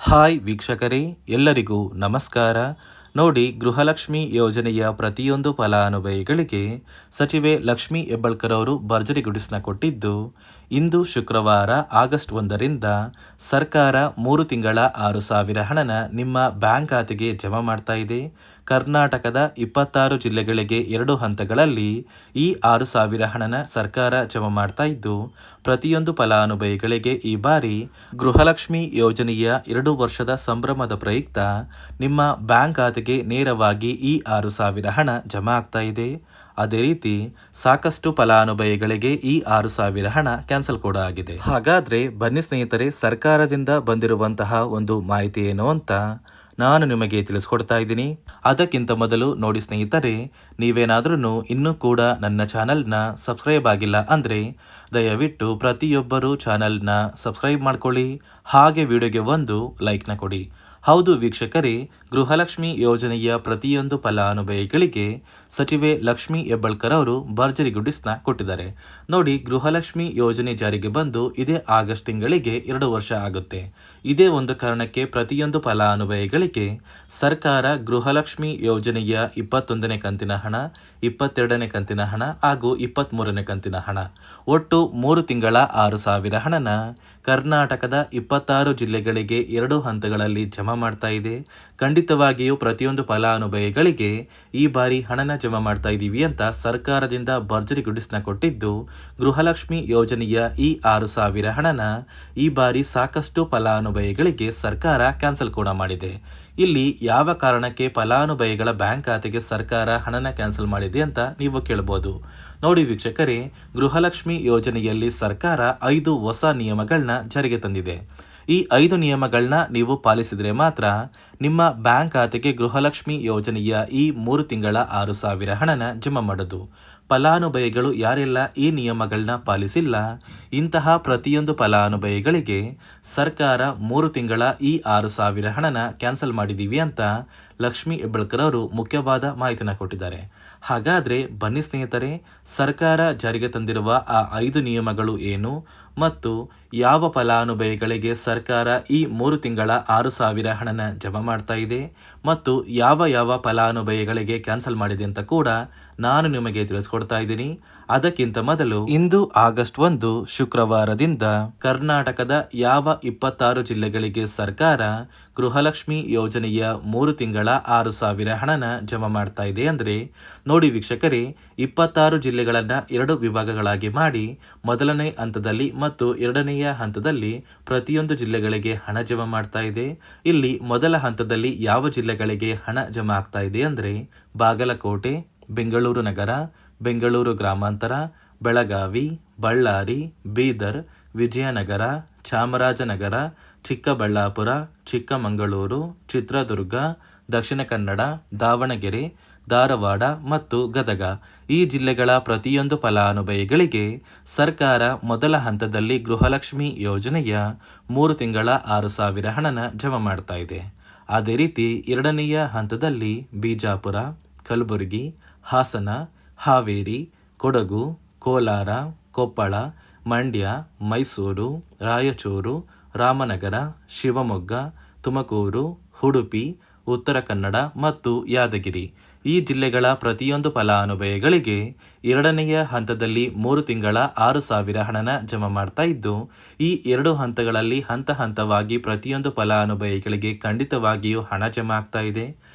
Hi ವೀಕ್ಷಕರೇ, ಎಲ್ಲರಿಗೂ ನಮಸ್ಕಾರ. ನೋಡಿ, ಗೃಹಲಕ್ಷ್ಮಿ ಯೋಜನೆಯ ಪ್ರತಿಯೊಂದು ಫಲಾನುಭವಿಗಳಿಗೆ ಸಚಿವೆ ಲಕ್ಷ್ಮಿ ಹೆಬ್ಬಾಳ್ಕರ್ ಅವರು ಭರ್ಜರಿ ಗುಡಿಸನ್ನ ಕೊಟ್ಟಿದ್ದು, ಇಂದು ಶುಕ್ರವಾರ ಆಗಸ್ಟ್ 1ರಿಂದ ಸರ್ಕಾರ 3 ತಿಂಗಳ 6,000 ಹಣನ ನಿಮ್ಮ ಬ್ಯಾಂಕ್ ಖಾತೆಗೆ ಜಮಾ ಮಾಡ್ತಾ ಇದೆ. ಕರ್ನಾಟಕದ 26 ಜಿಲ್ಲೆಗಳಿಗೆ 2 ಹಂತಗಳಲ್ಲಿ ಈ 6,000 ಹಣನ ಸರ್ಕಾರ ಜಮಾ ಮಾಡ್ತಾ ಇದ್ದು, ಪ್ರತಿಯೊಂದು ಫಲಾನುಭವಿಗಳಿಗೆ ಈ ಬಾರಿ ಗೃಹಲಕ್ಷ್ಮಿ ಯೋಜನೆಯ 2 ವರ್ಷದ ಸಂಭ್ರಮದ ಪ್ರಯುಕ್ತ ನಿಮ್ಮ ಬ್ಯಾಂಕ್ ಖಾತೆಗೆ ನೇರವಾಗಿ ಈ 6,000 ಹಣ ಜಮಾ ಆಗ್ತಾ ಇದೆ. ಅದೇ ರೀತಿ ಸಾಕಷ್ಟು ಫಲಾನುಭವಿಗಳಿಗೆ ಈ 6,000 ಹಣ ಕ್ಯಾನ್ಸಲ್ ಕೂಡ ಆಗಿದೆ. ಹಾಗಾದ್ರೆ ಬನ್ನಿ ಸ್ನೇಹಿತರೆ, ಸರ್ಕಾರದಿಂದ ಬಂದಿರುವಂತಹ ಒಂದು ಮಾಹಿತಿ ಏನು ಅಂತ ನಾನು ನಿಮಗೆ ತಿಳಿಸ್ಕೊಡ್ತಾ ಇದ್ದೀನಿ. ಅದಕ್ಕಿಂತ ಮೊದಲು ನೋಡಿ ಸ್ನೇಹಿತರೆ, ನೀವೇನಾದ್ರೂ ಇನ್ನೂ ಕೂಡ ನನ್ನ ಚಾನಲ್ನ ಸಬ್ಸ್ಕ್ರೈಬ್ ಆಗಿಲ್ಲ ಅಂದರೆ ದಯವಿಟ್ಟು ಪ್ರತಿಯೊಬ್ಬರು ಚಾನಲ್ನ ಸಬ್ಸ್ಕ್ರೈಬ್ ಮಾಡ್ಕೊಳ್ಳಿ, ಹಾಗೆ ವಿಡಿಯೋಗೆ ಒಂದು ಲೈಕ್ನ ಕೊಡಿ. ಹೌದು ವೀಕ್ಷಕರೇ, ಗೃಹಲಕ್ಷ್ಮಿ ಯೋಜನೆಯ ಪ್ರತಿಯೊಂದು ಫಲಾನುಭವಿಗಳಿಗೆ ಸಚಿವೆ ಲಕ್ಷ್ಮಿ ಹೆಬ್ಬಾಳ್ಕರ್ ಅವರು ಭರ್ಜರಿ ಗುಡಿಸನ್ನ ಕೊಟ್ಟಿದ್ದಾರೆ. ನೋಡಿ, ಗೃಹಲಕ್ಷ್ಮಿ ಯೋಜನೆ ಜಾರಿಗೆ ಬಂದು ಇದೇ ಆಗಸ್ಟ್ ತಿಂಗಳಿಗೆ 2 ವರ್ಷ ಆಗುತ್ತೆ. ಇದೇ ಒಂದು ಕಾರಣಕ್ಕೆ ಪ್ರತಿಯೊಂದು ಫಲಾನುಭವಿಗಳಿಗೆ ಸರ್ಕಾರ ಗೃಹಲಕ್ಷ್ಮಿ ಯೋಜನೆಯ 21ನೇ ಕಂತಿನ ಹಣ, 22ನೇ ಕಂತಿನ ಹಣ ಹಾಗೂ 23ನೇ ಕಂತಿನ ಹಣ, ಒಟ್ಟು 3 ತಿಂಗಳ 6,000 ಹಣನ ಕರ್ನಾಟಕದ 26 ಜಿಲ್ಲೆಗಳಿಗೆ 2 ಹಂತಗಳಲ್ಲಿ ಜಮಾ ಮಾಡ್ತಾ ಇದೆ. ಖಂಡಿತವಾಗಿಯೂ ಪ್ರತಿಯೊಂದು ಫಲಾನುಭವಿಗಳಿಗೆ ಈ ಬಾರಿ ಹಣನ ಜಮಾ ಮಾಡ್ತಾ ಇದ್ದೀವಿ ಅಂತ ಸರ್ಕಾರದಿಂದ ಭರ್ಜರಿ ಗುಡಿಸನ್ನ ಕೊಟ್ಟಿದ್ದು, ಗೃಹಲಕ್ಷ್ಮಿ ಯೋಜನೆಯ ಈ 6,000 ಹಣನ ಈ ಬಾರಿ ಸಾಕಷ್ಟು ಫಲಾನುಭವಿಗಳಿಗೆ ಸರ್ಕಾರ ಕ್ಯಾನ್ಸಲ್ ಕೂಡ ಮಾಡಿದೆ. ಇಲ್ಲಿ ಯಾವ ಕಾರಣಕ್ಕೆ ಫಲಾನುಭವಿಗಳ ಬ್ಯಾಂಕ್ ಖಾತೆಗೆ ಸರ್ಕಾರ ಹಣನ ಕ್ಯಾನ್ಸಲ್ ಮಾಡಿದೆ ಅಂತ ನೀವು ಕೇಳಬಹುದು. ನೋಡಿ ವೀಕ್ಷಕರೇ, ಗೃಹಲಕ್ಷ್ಮಿ ಯೋಜನೆಯಲ್ಲಿ ಸರ್ಕಾರ 5 ಹೊಸ ನಿಯಮಗಳನ್ನ ಜಾರಿಗೆ ತಂದಿದೆ. ಈ 5 ನಿಯಮಗಳನ್ನ ನೀವು ಪಾಲಿಸಿದರೆ ಮಾತ್ರ ನಿಮ್ಮ ಬ್ಯಾಂಕ್ ಖಾತೆಗೆ ಗೃಹಲಕ್ಷ್ಮಿ ಯೋಜನೆಯ ಈ 3 ತಿಂಗಳ 6,000 ಹಣನ ಜಮಾ ಮಾಡೋದು. ಫಲಾನುಭವಿಗಳು ಯಾರೆಲ್ಲ ಈ ನಿಯಮಗಳನ್ನ ಪಾಲಿಸಿಲ್ಲ, ಇಂತಹ ಪ್ರತಿಯೊಂದು ಫಲಾನುಭವಿಗಳಿಗೆ ಸರ್ಕಾರ 3 ತಿಂಗಳ ಈ 6,000 ಹಣನ ಕ್ಯಾನ್ಸಲ್ ಮಾಡಿದ್ದೀವಿ ಅಂತ ಲಕ್ಷ್ಮಿ ಹೆಬ್ಬಾಳ್ಕರ್ ಅವರು ಮುಖ್ಯವಾದ ಮಾಹಿತಿನ ಕೊಟ್ಟಿದ್ದಾರೆ. ಹಾಗಾದರೆ ಬನ್ನಿ ಸ್ನೇಹಿತರೆ, ಸರ್ಕಾರ ಜಾರಿಗೆ ತಂದಿರುವ ಆ 5 ನಿಯಮಗಳು ಏನು ಮತ್ತು ಯಾವ ಫಲಾನುಭವಿಗಳಿಗೆ ಸರ್ಕಾರ ಈ 3 ತಿಂಗಳ 6,000 ಹಣನ ಜಮಾ ಮಾಡ್ತಾ ಇದೆ ಮತ್ತು ಯಾವ ಫಲಾನುಭವಿಗಳಿಗೆ ಕ್ಯಾನ್ಸಲ್ ಮಾಡಿದೆ ಅಂತ ಕೂಡ ನಾನು ನಿಮಗೆ ತಿಳಿಸ್ಕೊಡ್ತಾ ಇದ್ದೀನಿ. ಅದಕ್ಕಿಂತ ಮೊದಲು, ಇಂದು ಆಗಸ್ಟ್ 1 ಶುಕ್ರವಾರದಿಂದ ಕರ್ನಾಟಕದ ಯಾವ 26 ಜಿಲ್ಲೆಗಳಿಗೆ ಸರ್ಕಾರ ಗೃಹಲಕ್ಷ್ಮಿ ಯೋಜನೆಯ 3 ತಿಂಗಳ 6,000 ಹಣನ ಜಮಾ ಮಾಡ್ತಾ ಇದೆ ಅಂದರೆ, ನೋಡಿ ವೀಕ್ಷಕರೇ, 26 ಜಿಲ್ಲೆಗಳನ್ನು 2 ವಿಭಾಗಗಳಾಗಿ ಮಾಡಿ ಮೊದಲನೇ ಹಂತದಲ್ಲಿ ಮತ್ತು 2ನೆಯ ಹಂತದಲ್ಲಿ ಪ್ರತಿಯೊಂದು ಜಿಲ್ಲೆಗಳಿಗೆ ಹಣ ಜಮಾ ಮಾಡ್ತಾ ಇದೆ. ಇಲ್ಲಿ ಮೊದಲ ಹಂತದಲ್ಲಿ ಯಾವ ಜಿಲ್ಲೆಗಳಿಗೆ ಹಣ ಜಮಾ ಆಗ್ತಾ ಇದೆ ಅಂದರೆ, ಬಾಗಲಕೋಟೆ, ಬೆಂಗಳೂರು ನಗರ, ಬೆಂಗಳೂರು ಗ್ರಾಮಾಂತರ, ಬೆಳಗಾವಿ, ಬಳ್ಳಾರಿ, ಬೀದರ್, ವಿಜಯನಗರ, ಚಾಮರಾಜನಗರ, ಚಿಕ್ಕಬಳ್ಳಾಪುರ, ಚಿಕ್ಕಮಗಳೂರು, ಚಿತ್ರದುರ್ಗ, ದಕ್ಷಿಣ ಕನ್ನಡ, ದಾವಣಗೆರೆ, ಧಾರವಾಡ ಮತ್ತು ಗದಗ ಈ ಜಿಲ್ಲೆಗಳ ಪ್ರತಿಯೊಂದು ಫಲಾನುಭವಿಗಳಿಗೆ ಸರ್ಕಾರ ಮೊದಲ ಹಂತದಲ್ಲಿ ಗೃಹಲಕ್ಷ್ಮಿ ಯೋಜನೆಯ 3 ತಿಂಗಳ 6,000 ಹಣನ ಜಮಾ ಮಾಡ್ತಾ ಇದೆ. ಅದೇ ರೀತಿ 2ನೆಯ ಹಂತದಲ್ಲಿ ಬಿಜಾಪುರ, ಕಲಬುರಗಿ, ಹಾಸನ, ಹಾವೇರಿ, ಕೊಡಗು, ಕೋಲಾರ, ಕೊಪ್ಪಳ, ಮಂಡ್ಯ, ಮೈಸೂರು, ರಾಯಚೂರು, ರಾಮನಗರ, ಶಿವಮೊಗ್ಗ, ತುಮಕೂರು, ಉಡುಪಿ, ಉತ್ತರ ಕನ್ನಡ ಮತ್ತು ಯಾದಗಿರಿ ಈ ಜಿಲ್ಲೆಗಳ ಪ್ರತಿಯೊಂದು ಫಲಾನುಭವಿಗಳಿಗೆ 2ನೆಯ ಹಂತದಲ್ಲಿ 3 ತಿಂಗಳ 6,000 ಹಣನ ಜಮಾ ಮಾಡ್ತಾ ಇದ್ದು, ಈ 2 ಹಂತಗಳಲ್ಲಿ ಹಂತವಾಗಿ ಪ್ರತಿಯೊಂದು ಫಲಾನುಭವಿಗಳಿಗೆ ಖಂಡಿತವಾಗಿಯೂ ಹಣ ಜಮಾ ಆಗ್ತಾ ಇದೆ.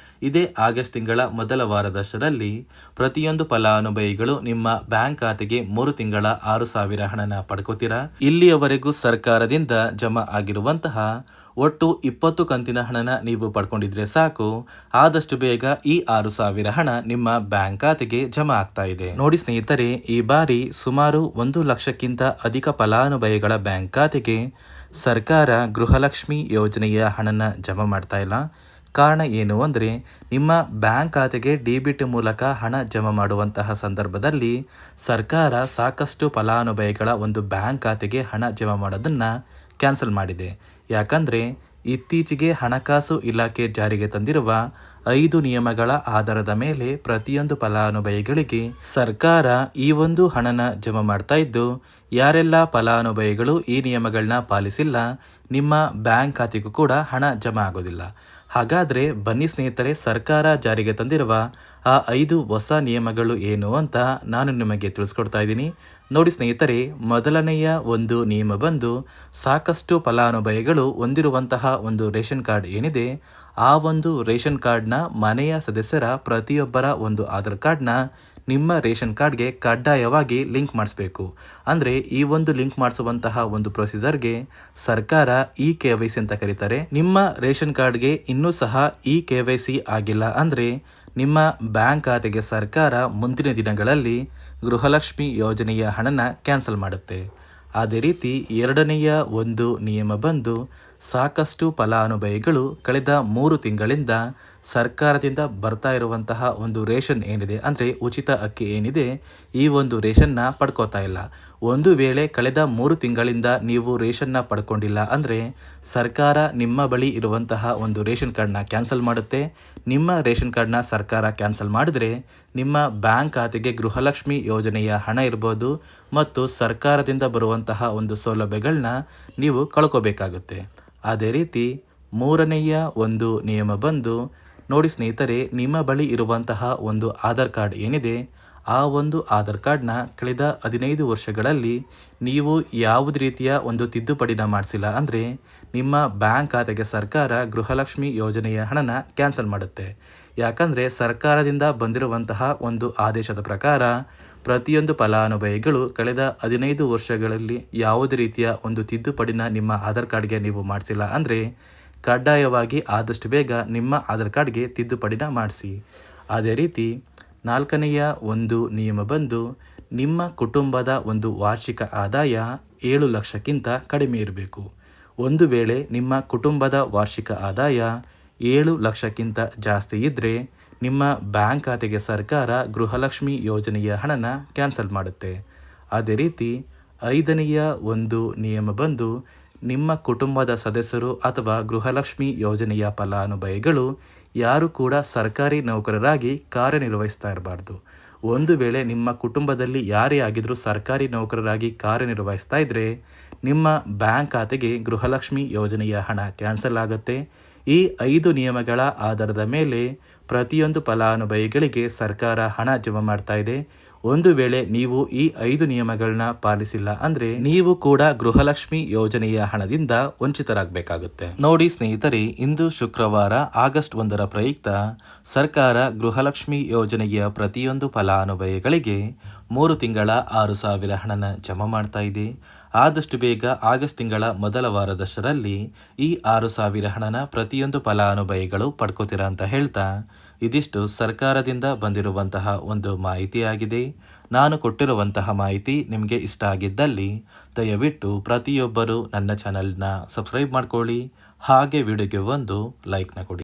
ಇದೇ ಆಗಸ್ಟ್ ತಿಂಗಳ ಮೊದಲ ವಾರದಷ್ಟರಲ್ಲಿ ಪ್ರತಿಯೊಂದು ಫಲಾನುಭವಿಗಳು ನಿಮ್ಮ ಬ್ಯಾಂಕ್ ಖಾತೆಗೆ 3 ತಿಂಗಳ 6,000 ಹಣನ ಪಡ್ಕೋತೀರಾ. ಇಲ್ಲಿಯವರೆಗೂ ಸರ್ಕಾರದಿಂದ ಜಮಾ ಆಗಿರುವಂತಹ ಒಟ್ಟು 20 ಕಂತಿನ ಹಣನ ನೀವು ಪಡ್ಕೊಂಡಿದ್ರೆ ಸಾಕು, ಆದಷ್ಟು ಬೇಗ ಈ 6,000 ಹಣ ನಿಮ್ಮ ಬ್ಯಾಂಕ್ ಖಾತೆಗೆ ಜಮಾ ಆಗ್ತಾ ಇದೆ. ನೋಡಿ ಸ್ನೇಹಿತರೆ, ಈ ಬಾರಿ ಸುಮಾರು 1 ಲಕ್ಷಕ್ಕಿಂತ ಅಧಿಕ ಫಲಾನುಭವಿಗಳ ಬ್ಯಾಂಕ್ ಖಾತೆಗೆ ಸರ್ಕಾರ ಗೃಹಲಕ್ಷ್ಮಿ ಯೋಜನೆಯ ಹಣನ ಜಮಾ ಮಾಡ್ತಾ ಇಲ್ಲ. ಕಾರಣ ಏನು ಅಂದರೆ, ನಿಮ್ಮ ಬ್ಯಾಂಕ್ ಖಾತೆಗೆ ಡೆಬಿಟ್ ಮೂಲಕ ಹಣ ಜಮಾ ಮಾಡುವಂತಹ ಸಂದರ್ಭದಲ್ಲಿ ಸರ್ಕಾರ ಸಾಕಷ್ಟು ಫಲಾನುಭವಿಗಳ ಒಂದು ಬ್ಯಾಂಕ್ ಖಾತೆಗೆ ಹಣ ಜಮಾ ಮಾಡೋದನ್ನು ಕ್ಯಾನ್ಸಲ್ ಮಾಡಿದೆ. ಯಾಕಂದರೆ ಇತ್ತೀಚೆಗೆ ಹಣಕಾಸು ಇಲಾಖೆ ಜಾರಿಗೆ ತಂದಿರುವ 5 ನಿಯಮಗಳ ಆಧಾರದ ಮೇಲೆ ಪ್ರತಿಯೊಂದು ಫಲಾನುಭವಿಗಳಿಗೆ ಸರ್ಕಾರ ಈ ಒಂದು ಹಣನ ಜಮಾ ಮಾಡ್ತಾ ಇದ್ದು, ಯಾರೆಲ್ಲ ಫಲಾನುಭವಿಗಳು ಈ ನಿಯಮಗಳನ್ನ ಪಾಲಿಸಿಲ್ಲ, ನಿಮ್ಮ ಬ್ಯಾಂಕ್ ಖಾತೆಗೂ ಕೂಡ ಹಣ ಜಮಾ ಆಗೋದಿಲ್ಲ. ಹಾಗಾದರೆ ಬನ್ನಿ ಸ್ನೇಹಿತರೆ, ಸರ್ಕಾರ ಜಾರಿಗೆ ತಂದಿರುವ ಆ 5 ಹೊಸ ನಿಯಮಗಳು ಏನು ಅಂತ ನಾನು ನಿಮಗೆ ತಿಳಿಸ್ಕೊಡ್ತಾ ಇದ್ದೀನಿ. ನೋಡಿ ಸ್ನೇಹಿತರೆ, ಮೊದಲನೆಯ ಒಂದು ನಿಯಮ ಬಂದು, ಸಾಕಷ್ಟು ಫಲಾನುಭವಿಗಳು ಹೊಂದಿರುವಂತಹ ಒಂದು ರೇಷನ್ ಕಾರ್ಡ್ ಏನಿದೆ, ಆ ಒಂದು ರೇಷನ್ ಕಾರ್ಡ್ನ ಮನೆಯ ಸದಸ್ಯರ ಪ್ರತಿಯೊಬ್ಬರ ಒಂದು ಆಧಾರ್ ಕಾರ್ಡ್ನ ನಿಮ್ಮ ರೇಷನ್ ಕಾರ್ಡ್ಗೆ ಕಡ್ಡಾಯವಾಗಿ ಲಿಂಕ್ ಮಾಡಿಸ್ಬೇಕು. ಅಂದರೆ ಈ ಒಂದು ಲಿಂಕ್ ಮಾಡಿಸುವಂತಹ ಒಂದು ಪ್ರೊಸೀಜರ್ಗೆ ಸರ್ಕಾರ KYC ಅಂತ ಕರೀತಾರೆ. ನಿಮ್ಮ ರೇಷನ್ ಕಾರ್ಡ್ಗೆ ಇನ್ನೂ ಸಹ KYC ಆಗಿಲ್ಲ ಅಂದರೆ ನಿಮ್ಮ ಬ್ಯಾಂಕ್ ಖಾತೆಗೆ ಸರ್ಕಾರ ಮುಂದಿನ ದಿನಗಳಲ್ಲಿ ಗೃಹಲಕ್ಷ್ಮಿ ಯೋಜನೆಯ ಹಣನ ಕ್ಯಾನ್ಸಲ್ ಮಾಡುತ್ತೆ. ಅದೇ ರೀತಿ ಎರಡನೆಯ ಒಂದು ನಿಯಮ ಬಂದು, ಸಾಕಷ್ಟು ಫಲಾನುಭವಿಗಳು ಕಳೆದ 3 ತಿಂಗಳಿಂದ ಸರ್ಕಾರದಿಂದ ಬರ್ತಾ ಇರುವಂತಹ ಒಂದು ರೇಷನ್ ಏನಿದೆ, ಅಂದರೆ ಉಚಿತ ಅಕ್ಕಿ ಏನಿದೆ, ಈ ಒಂದು ರೇಷನ್ನ ಪಡ್ಕೋತಾ ಇಲ್ಲ. ಒಂದು ವೇಳೆ ಕಳೆದ 3 ತಿಂಗಳಿಂದ ನೀವು ರೇಷನ್ನ ಪಡ್ಕೊಂಡಿಲ್ಲ ಅಂದರೆ ಸರ್ಕಾರ ನಿಮ್ಮ ಬಳಿ ಇರುವಂತಹ ಒಂದು ರೇಷನ್ ಕಾರ್ಡ್ನ ಕ್ಯಾನ್ಸಲ್ ಮಾಡುತ್ತೆ. ನಿಮ್ಮ ರೇಷನ್ ಕಾರ್ಡ್ನ ಸರ್ಕಾರ ಕ್ಯಾನ್ಸಲ್ ಮಾಡಿದರೆ ನಿಮ್ಮ ಬ್ಯಾಂಕ್ ಖಾತೆಗೆ ಗೃಹಲಕ್ಷ್ಮಿ ಯೋಜನೆಯ ಹಣ ಇರ್ಬೋದು ಮತ್ತು ಸರ್ಕಾರದಿಂದ ಬರುವಂತಹ ಒಂದು ಸೌಲಭ್ಯಗಳನ್ನ ನೀವು ಕಳ್ಕೋಬೇಕಾಗುತ್ತೆ. ಅದೇ ರೀತಿ ಮೂರನೆಯ ಒಂದು ನಿಯಮ ಬಂದು, ನೋಡಿ ಸ್ನೇಹಿತರೆ, ನಿಮ್ಮ ಬಳಿ ಇರುವಂತಹ ಒಂದು ಆಧಾರ್ ಕಾರ್ಡ್ ಏನಿದೆ, ಆ ಒಂದು ಆಧಾರ್ ಕಾರ್ಡ್ನ ಕಳೆದ 15 ವರ್ಷಗಳಲ್ಲಿ ನೀವು ಯಾವುದೇ ರೀತಿಯ ಒಂದು ತಿದ್ದುಪಡಿನ ಮಾಡಿಸಿಲ್ಲ ಅಂದರೆ ನಿಮ್ಮ ಬ್ಯಾಂಕ್ ಖಾತೆಗೆ ಸರ್ಕಾರ ಗೃಹಲಕ್ಷ್ಮಿ ಯೋಜನೆಯ ಹಣನ ಕ್ಯಾನ್ಸಲ್ ಮಾಡುತ್ತೆ. ಯಾಕಂದರೆ ಸರ್ಕಾರದಿಂದ ಬಂದಿರುವಂತಹ ಒಂದು ಆದೇಶದ ಪ್ರಕಾರ ಪ್ರತಿಯೊಂದು ಫಲಾನುಭವಿಗಳು ಕಳೆದ 15 ವರ್ಷಗಳಲ್ಲಿ ಯಾವುದೇ ರೀತಿಯ ಒಂದು ತಿದ್ದುಪಡಿನ ನಿಮ್ಮ ಆಧಾರ್ ಕಾರ್ಡ್ಗೆ ನೀವು ಮಾಡಿಸಿಲ್ಲ ಅಂದರೆ ಕಡ್ಡಾಯವಾಗಿ ಆದಷ್ಟು ಬೇಗ ನಿಮ್ಮ ಆಧಾರ್ ಕಾರ್ಡ್ಗೆ ತಿದ್ದುಪಡಿನ ಮಾಡಿಸಿ. ಅದೇ ರೀತಿ ನಾಲ್ಕನೆಯ ಒಂದು ನಿಯಮ ಬಂದು, ನಿಮ್ಮ ಕುಟುಂಬದ ಒಂದು ವಾರ್ಷಿಕ ಆದಾಯ 7 ಲಕ್ಷಕ್ಕಿಂತ ಕಡಿಮೆ ಇರಬೇಕು. ಒಂದು ವೇಳೆ ನಿಮ್ಮ ಕುಟುಂಬದ ವಾರ್ಷಿಕ ಆದಾಯ 7 ಲಕ್ಷಕ್ಕಿಂತ ಜಾಸ್ತಿ ಇದ್ದರೆ ನಿಮ್ಮ ಬ್ಯಾಂಕ್ ಖಾತೆಗೆ ಸರ್ಕಾರ ಗೃಹಲಕ್ಷ್ಮಿ ಯೋಜನೆಯ ಹಣನ ಕ್ಯಾನ್ಸಲ್ ಮಾಡುತ್ತೆ. ಅದೇ ರೀತಿ 5ನೆಯ ಒಂದು ನಿಯಮ ಬಂದು, ನಿಮ್ಮ ಕುಟುಂಬದ ಸದಸ್ಯರು ಅಥವಾ ಗೃಹಲಕ್ಷ್ಮಿ ಯೋಜನೆಯ ಫಲಾನುಭವಿಗಳು ಯಾರು ಕೂಡ ಸರ್ಕಾರಿ ನೌಕರರಾಗಿ ಕಾರ್ಯನಿರ್ವಹಿಸ್ತಾ ಇರಬಾರ್ದು. ಒಂದು ವೇಳೆ ನಿಮ್ಮ ಕುಟುಂಬದಲ್ಲಿ ಯಾರೇ ಆಗಿದ್ರೂ ಸರ್ಕಾರಿ ನೌಕರರಾಗಿ ಕಾರ್ಯನಿರ್ವಹಿಸ್ತಾ ಇದ್ದರೆ ನಿಮ್ಮ ಬ್ಯಾಂಕ್ ಖಾತೆಗೆ ಗೃಹಲಕ್ಷ್ಮಿ ಯೋಜನೆಯ ಹಣ ಕ್ಯಾನ್ಸಲ್ ಆಗುತ್ತೆ. ಈ 5 ನಿಯಮಗಳ ಆಧಾರದ ಮೇಲೆ ಪ್ರತಿಯೊಂದು ಫಲಾನುಭವಿಗಳಿಗೆ ಸರ್ಕಾರ ಹಣ ಜಮಾ ಮಾಡ್ತಾ ಇದೆ. ಒಂದು ವೇಳೆ ನೀವು ಈ 5 ನಿಯಮಗಳನ್ನ ಪಾಲಿಸಿಲ್ಲ ಅಂದರೆ ನೀವು ಕೂಡ ಗೃಹಲಕ್ಷ್ಮಿ ಯೋಜನೆಯ ಹಣದಿಂದ ವಂಚಿತರಾಗಬೇಕಾಗುತ್ತೆ. ನೋಡಿ ಸ್ನೇಹಿತರೆ, ಇಂದು ಶುಕ್ರವಾರ ಆಗಸ್ಟ್ 1ರ ಪ್ರಯುಕ್ತ ಸರ್ಕಾರ ಗೃಹಲಕ್ಷ್ಮಿ ಯೋಜನೆಯ ಪ್ರತಿಯೊಂದು ಫಲಾನುಭವಿಗಳಿಗೆ 3 ತಿಂಗಳ 6,000 ಹಣನ ಜಮಾ ಮಾಡ್ತಾ ಇದೆ. ಆದಷ್ಟು ಬೇಗ ಆಗಸ್ಟ್ ತಿಂಗಳ ಮೊದಲ ವಾರದಷ್ಟರಲ್ಲಿ ಈ 6,000 ಹಣನ ಪ್ರತಿಯೊಂದು ಫಲಾನುಭವಿಗಳು ಪಡ್ಕೋತೀರಾ ಅಂತ ಹೇಳ್ತಾ, ಇದಿಷ್ಟು ಸರ್ಕಾರದಿಂದ ಬಂದಿರುವಂತಹ ಒಂದು ಮಾಹಿತಿಯಾಗಿದೆ. ನಾನು ಕೊಟ್ಟಿರುವಂತಹ ಮಾಹಿತಿ ನಿಮಗೆ ಇಷ್ಟ ಆಗಿದ್ದಲ್ಲಿ ದಯವಿಟ್ಟು ಪ್ರತಿಯೊಬ್ಬರು ನನ್ನ ಚಾನಲ್ನ ಸಬ್ಸ್ಕ್ರೈಬ್ ಮಾಡ್ಕೊಳ್ಳಿ, ಹಾಗೆ ವಿಡಿಯೋಗೆ ಒಂದು ಲೈಕ್ನ ಕೊಡಿ.